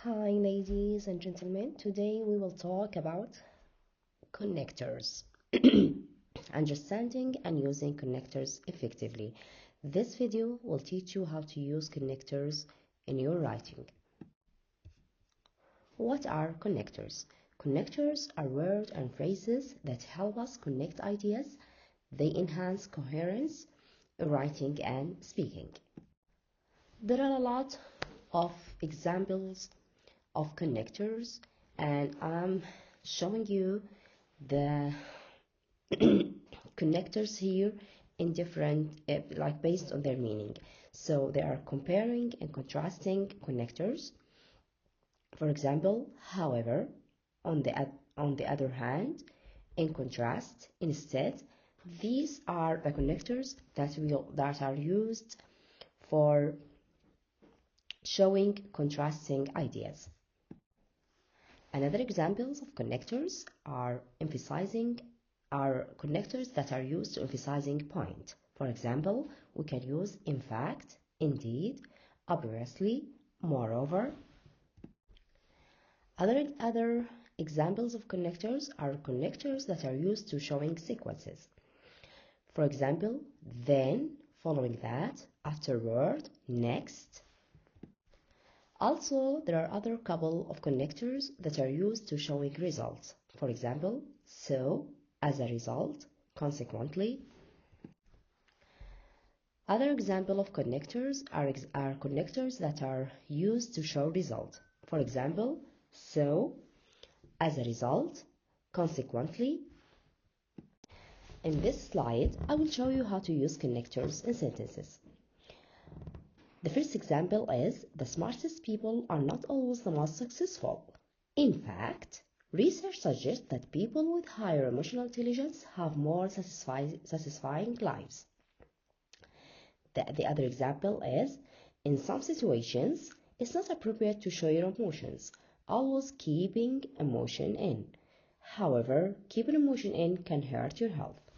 Hi, ladies and gentlemen. Today we will talk about connectors. Understanding and using connectors effectively. This video will teach you how to use connectors in your writing. What are connectors? Connectors are words and phrases that help us connect ideas. They enhance coherence in writing and speaking. There are a lot of examples of connectors, and I'm showing you the connectors here in different like based on their meaning. So they are comparing and contrasting connectors. For example, however, on the other hand, in contrast, instead. These are the connectors that are used for showing contrasting ideas. Another examples of connectors are connectors that are used to emphasizing point. For example, we can use in fact, indeed, obviously, moreover. Other examples of connectors are connectors that are used to showing sequences. For example, then, following that, afterward, next. Also, there are other couple of connectors that are used to showing results. For example, so, as a result, consequently. Other example of connectors are connectors that are used to show result. For example, so, as a result, consequently. In this slide, I will show you how to use connectors in sentences. The first example is, the smartest people are not always the most successful. In fact, research suggests that people with higher emotional intelligence have more satisfying lives. The other example is, in some situations, it's not appropriate to show your emotions, always keeping emotion in. However, keeping emotion in can hurt your health.